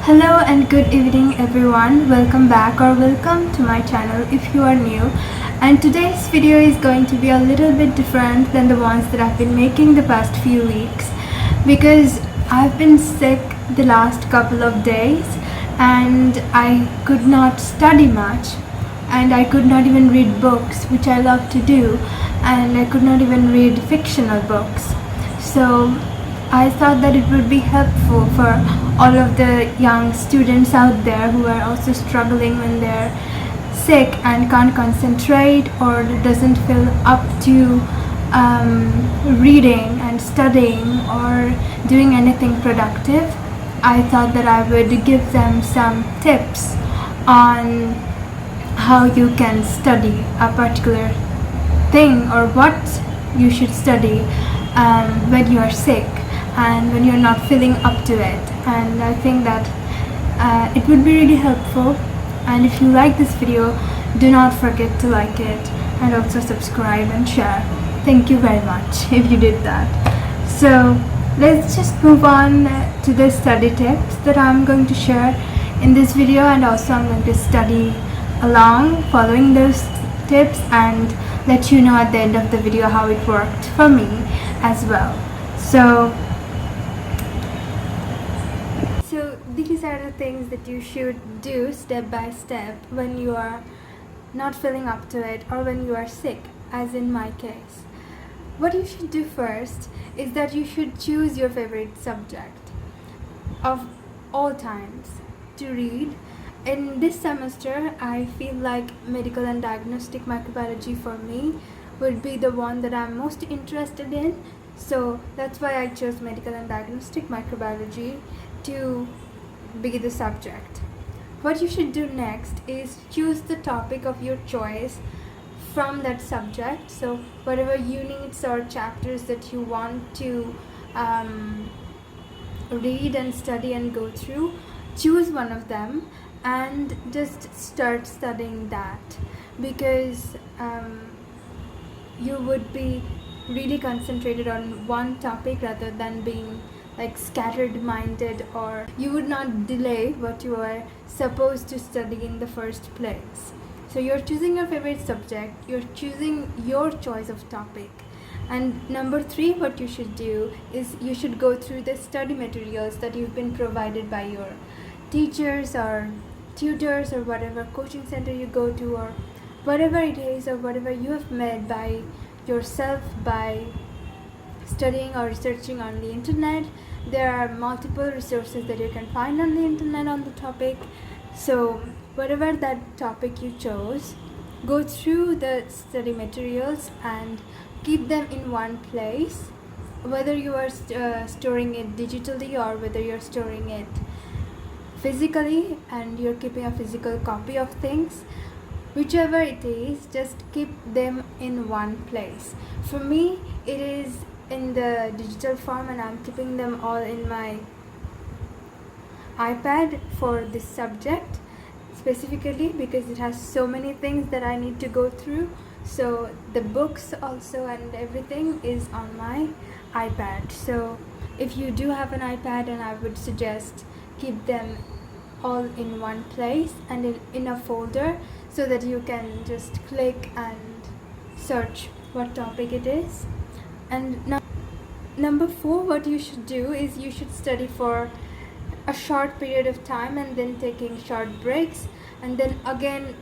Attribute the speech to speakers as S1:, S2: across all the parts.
S1: Hello and good evening everyone. Welcome back or welcome to my channel if you are new. And today's video is going to be a little bit different than the ones that I've been making the past few weeks because I've been sick the last couple of days and I could not study much and I could not even read books, which I love to do, and I could not even read fictional books. So I thought that it would be helpful for all of the young students out there who are also struggling when they're sick and can't concentrate or doesn't feel up to reading and studying or doing anything productive. I thought that I would give them some tips on how you can study a particular thing or what you should study when you are sick and when you're not feeling up to it. And I think that it would be really helpful, and if you like this video, do not forget to like it and also subscribe and share. Thank you very much if you did that. So let's just move on to the study tips that I'm going to share in this video, and also I'm going to study along following those tips and let you know at the end of the video how it worked for me as well. So these are the things that you should do step by step when you are not feeling up to it or when you are sick, as in my case. What you should do first is that you should choose your favorite subject of all times to read. In this semester, I feel like medical and diagnostic microbiology for me would be the one that I'm most interested in. So that's why I chose medical and diagnostic microbiology to be the subject. What you should do next is choose the topic of your choice from that subject. So whatever units or chapters that you want to read and study and go through, choose one of them and just start studying that, because you would be really concentrated on one topic rather than being like scattered minded, or you would not delay what you are supposed to study in the first place. So you're choosing your favorite subject, you're choosing your choice of topic. And number 3, what you should do is you should go through the study materials that you've been provided by your teachers or tutors or whatever coaching center you go to, or whatever it is, or whatever you have made by yourself by studying or researching on the internet. There are multiple resources that you can find on the internet on the topic. So whatever that topic you chose, go through the study materials and keep them in one place, whether you are storing it digitally or whether you're storing it physically and you're keeping a physical copy of things. Whichever it is, just keep them in one place. For me, it is in the digital form, and I'm keeping them all in my iPad for this subject specifically because it has so many things that I need to go through. So the books also and everything is on my iPad. So if you do have an iPad, and I would suggest keep them all in one place and in a folder, so that you can just click and search what topic it is. And number 4, what you should do is you should study for a short period of time and then taking short breaks, and then again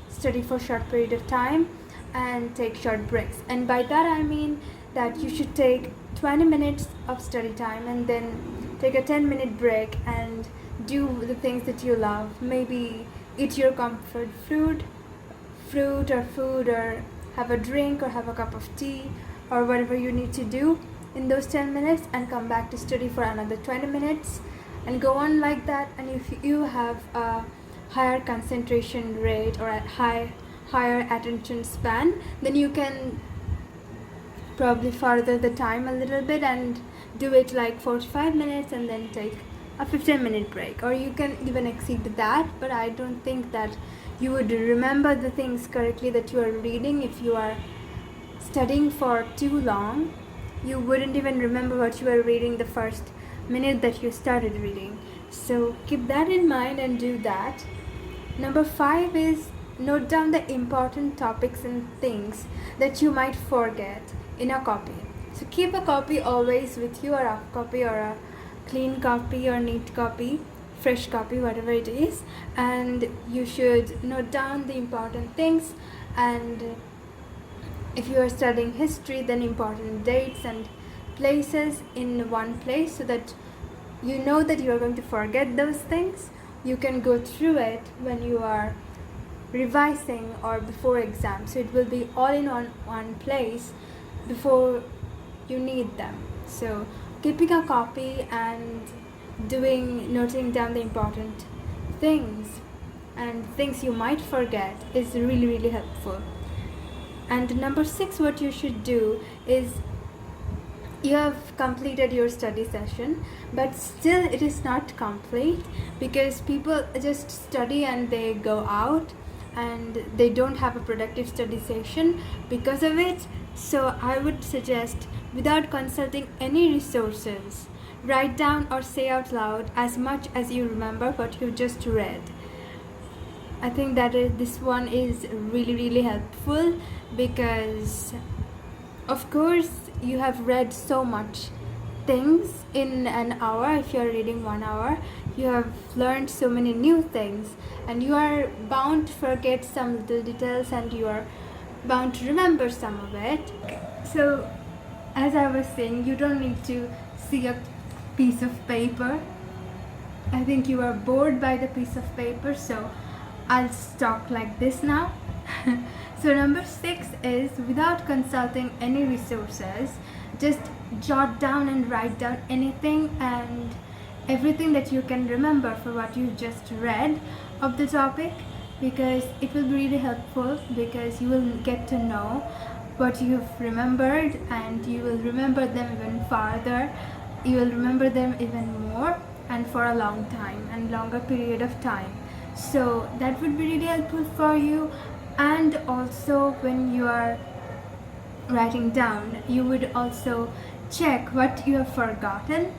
S1: study for short period of time and take short breaks. And by that I mean that you should take 20 minutes of study time and then take a 10-minute break and do the things that you love. Maybe eat your comfort fruit or food, or have a drink or have a cup of tea or whatever you need to do in those 10 minutes, and come back to study for another 20 minutes and go on like that. And if you have a higher concentration rate or a higher attention span, then you can probably further the time a little bit and do it like 45 minutes and then take a 15-minute break, or you can even exceed that. But I don't think that you would remember the things correctly that you are reading if you are studying for too long. You wouldn't even remember what you were reading the first minute that you started reading. So keep that in mind and do that. Number 5 is note down the important topics and things that you might forget in a copy. So keep a copy always with you, a rough copy or a clean copy or neat copy, fresh copy, whatever it is, and you should note down the important things. And if you are studying history, then important dates and places in one place, so that you know that you are going to forget those things. You can go through it when you are revising or before exam, so it will be all in one place before you need them. So keeping a copy and noting down the important things and things you might forget is really helpful. And number 6, what you should do is, you have completed your study session, but still it is not complete, because people just study and they go out and they don't have a productive study session because of it. So I would suggest, without consulting any resources, write down or say out loud as much as you remember what you just read. I think that this one is really helpful, because of course you have read so much things in an hour. If you are reading 1 hour, you have learned so many new things, and you are bound to forget some little details, and you are bound to remember some of it. So as I was saying, you don't need to see a piece of paper. I think you are bored by the piece of paper, so I'll stop like this now. So number 6 is, without consulting any resources, just jot down and write down anything and everything that you can remember for what you just read of the topic, because it will be really helpful, because you will get to know what you've remembered, and you will remember them even farther. You will remember them even more and for a long time and longer period of time. So that would be really helpful for you. And also, when you are writing down, you would also check what you have forgotten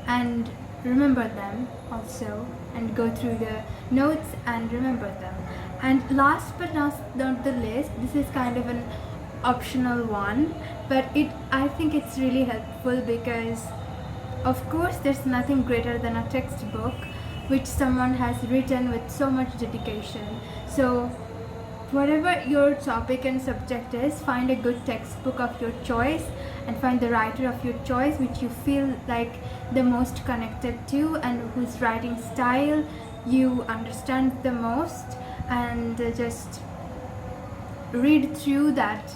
S1: and remember them also, and go through the notes and remember them. And last but not the least, this is kind of an optional one, but I think it's really helpful, because of course there's nothing greater than a textbook which someone has written with so much dedication. So whatever your topic and subject is, find a good textbook of your choice and find the writer of your choice which you feel like the most connected to, and whose writing style you understand the most, and just read through that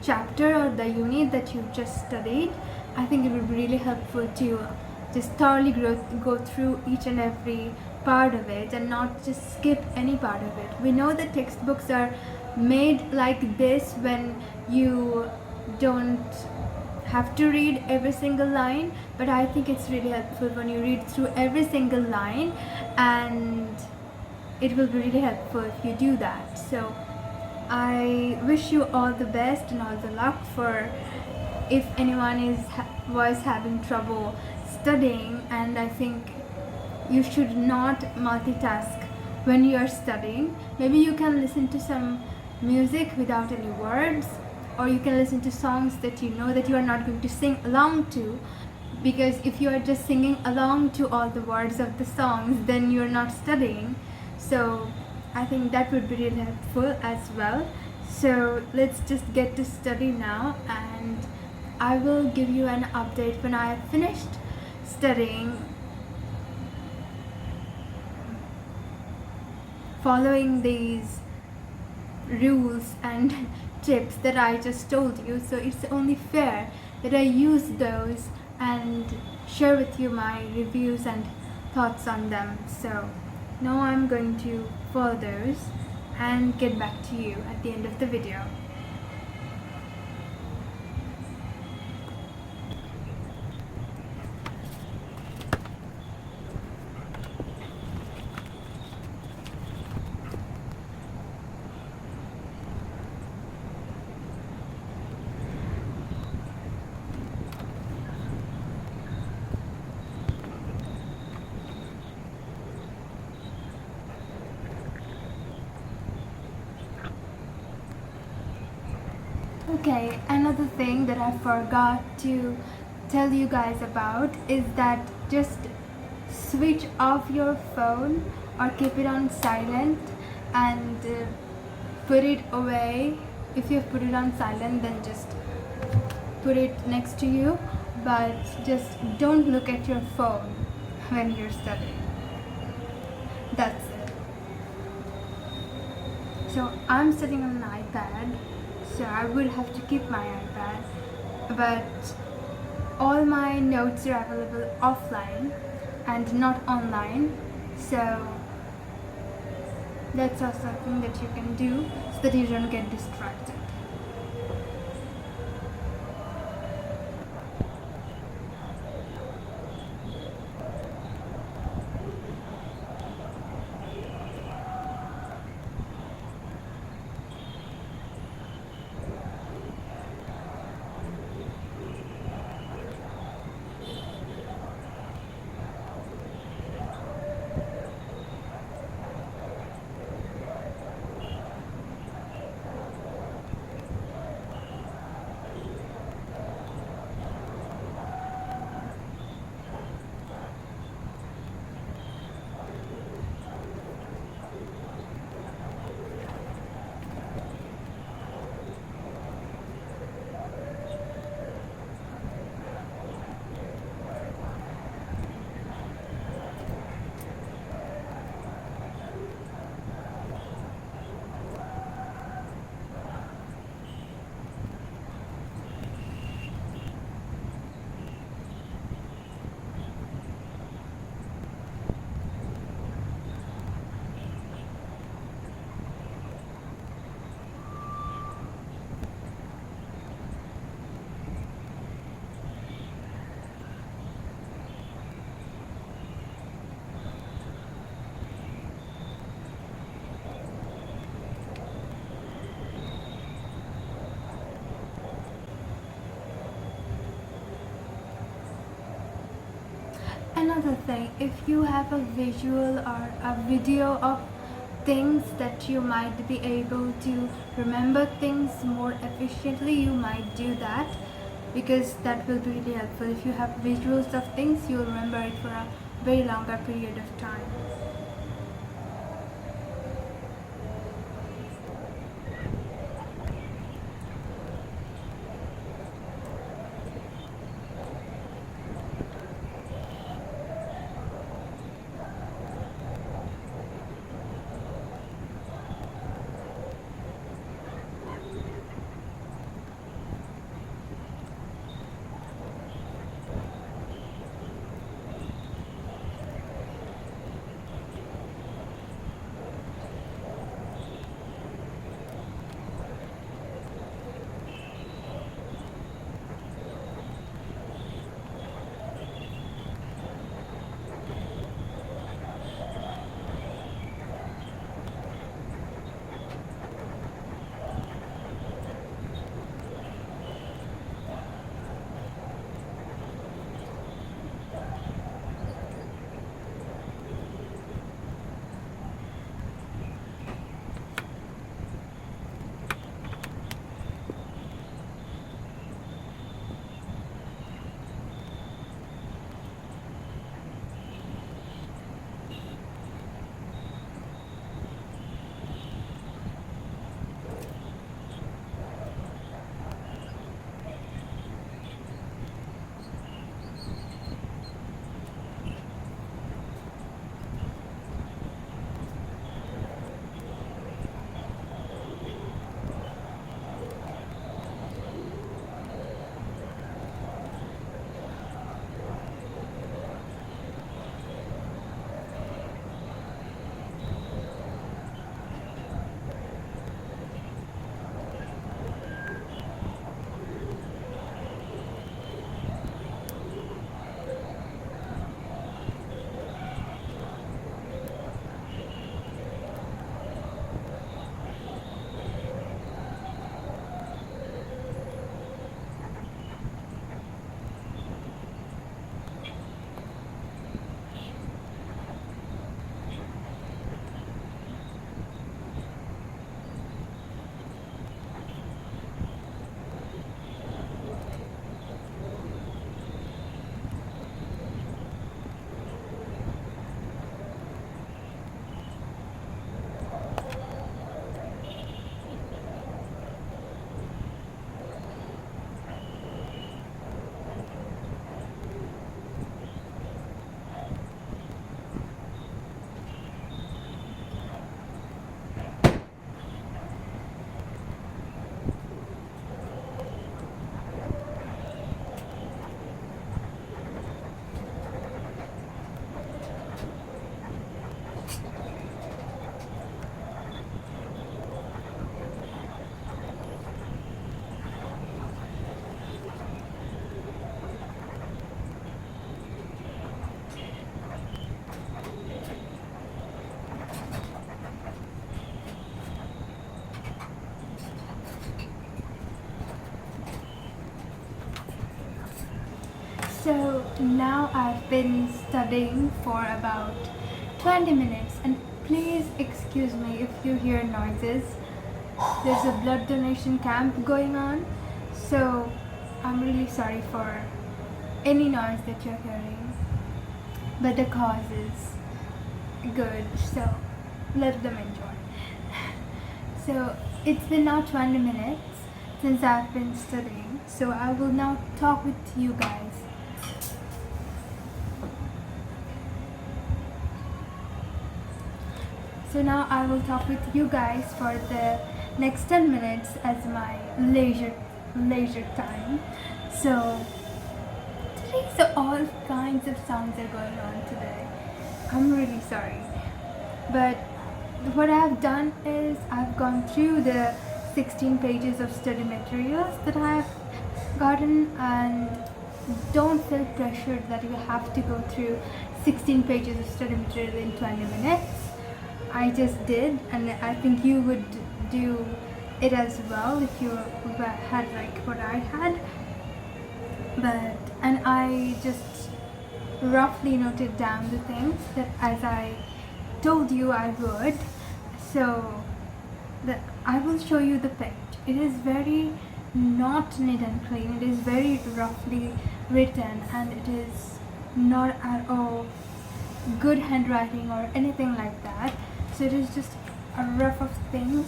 S1: chapter or the unit that you just studied. I think it would be really helpful to just thoroughly go through each and every part of it, and not just skip any part of it. We know that textbooks are made like this when you don't have to read every single line, but I think it's really helpful when you read through every single line, and it will be really helpful if you do that. So I wish you all the best and all the luck for if anyone was having trouble studying. And I think you should not multitask when you are studying. Maybe you can listen to some music without any words, or you can listen to songs that you know that you are not going to sing along to, because if you are just singing along to all the words of the songs, then you're not studying. So I think that would be really helpful as well. So let's just get to study now, and I will give you an update when I have finished studying, following these rules and tips that I just told you. So it's only fair that I use those and share with you my reviews and thoughts on them. So now I'm going to follow those and get back to you at the end of the video. Okay, another thing that I forgot to tell you guys about is that just switch off your phone or keep it on silent and put it away. If you've put it on silent, then just put it next to you, but just don't look at your phone when you're studying. That's it. So I'm studying on an iPad, so I would have to keep my iPad, but all my notes are available offline and not online, so that's also something that you can do so that you don't get distracted. Another thing, if you have a visual or a video of things that you might be able to remember things more efficiently, you might do that, because that will be really helpful. If you have visuals of things, you'll remember it for a very longer period of time. So now I've been studying for about 20 minutes, and please excuse me if you hear noises. There's a blood donation camp going on, so I'm really sorry for any noise that you're hearing, but the cause is good, so let them enjoy. So it's been now 20 minutes since I've been studying, so I will now talk with you guys. So now I will talk with you guys for the next 10 minutes as my leisure time. So today, all kinds of sounds are going on today. I'm really sorry, but what I've done is I've gone through the 16 pages of study materials that I've gotten, and don't feel pressured that you have to go through 16 pages of study material in 20 minutes. I just did, and I think you would do it as well if you had like what I had. And I just roughly noted down the things that as I told you I would. So I will show you the page. It is very not neat and clean. It is very roughly written, and it is not at all good handwriting or anything like that. So it is just a rough of things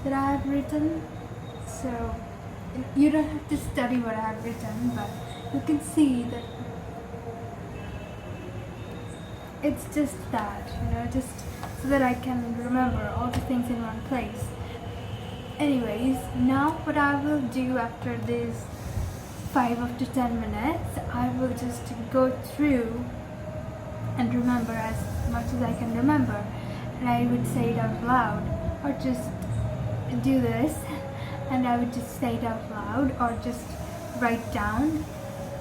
S1: that I have written. So you don't have to study what I have written, but you can see that it's just that, just so that I can remember all the things in one place. Anyways, now what I will do after this 5 up to 10 minutes, I will just go through and remember as much as I can remember. And I would say it out loud, or just do this and I would just say it out loud, or just write down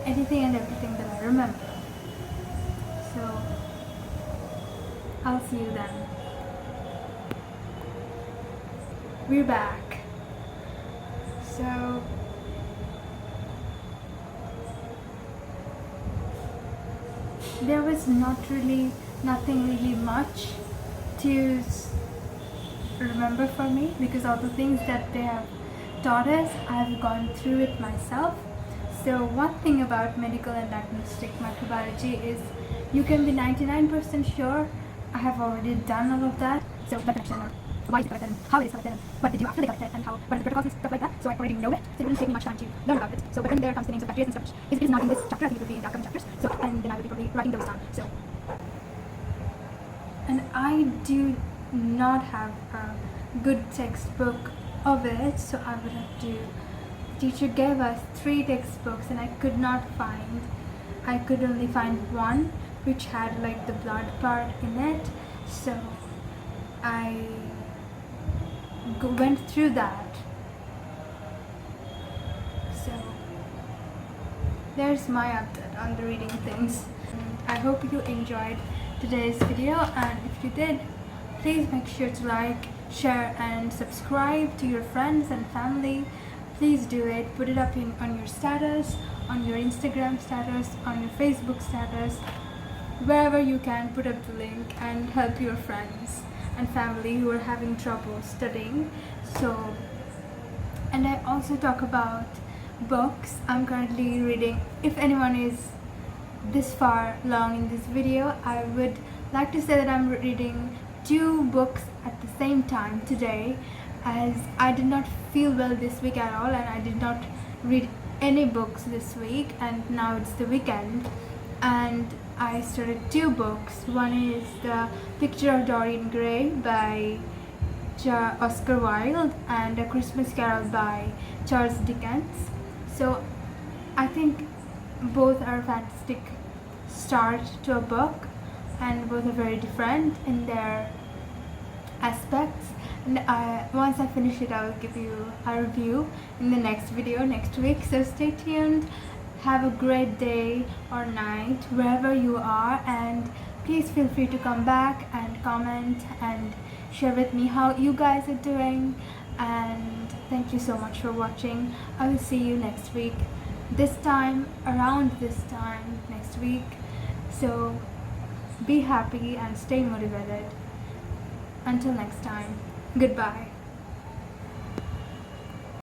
S1: anything and everything that I remember. So I'll see you then. We're back. So there was nothing really much to remember for me, because all the things that they have taught us, I've gone through it myself. So one thing about medical and diagnostic microbiology is you can be 99% sure I have already done all of that. So blood collection, or why is it collected, and how it is collected, and what they do after they collect it, and what are the protocols and stuff like that. So I already know it, so it wouldn't take me much time to learn about it. So but then there comes the names of bacteria and stuff, which is not in this chapter. I think it will be in the upcoming chapters. So and then I will be probably writing those down. So and I do not have a good textbook of it, so I would have to. Teacher gave us 3 textbooks, and I could only find one which had like the blood part in it. So I went through that. So there's my update on the reading things. And I hope you enjoyed today's video, and if you did, please make sure to like, share and subscribe to your friends and family. Please do it. Put it up on your status, on your Instagram status, on your Facebook status, wherever you can. Put up the link and help your friends and family who are having trouble studying. So, and I also talk about books I'm currently reading. If anyone is this far along in this video, I would like to say that I'm reading 2 books at the same time today, as I did not feel well this week at all, and I did not read any books this week, and now it's the weekend and I started 2 books. One is The Picture of Dorian Gray by Oscar Wilde, and A Christmas Carol by Charles Dickens. So I think both are fantastic start to a book, and both are very different in their aspects. And once I finish it, I will give you a review in the next video next week. So stay tuned. Have a great day or night wherever you are, and please feel free to come back and comment and share with me how you guys are doing. And thank you so much for watching. I will see you next week. this time, around this time next week. So be happy and stay motivated. Until next time, goodbye.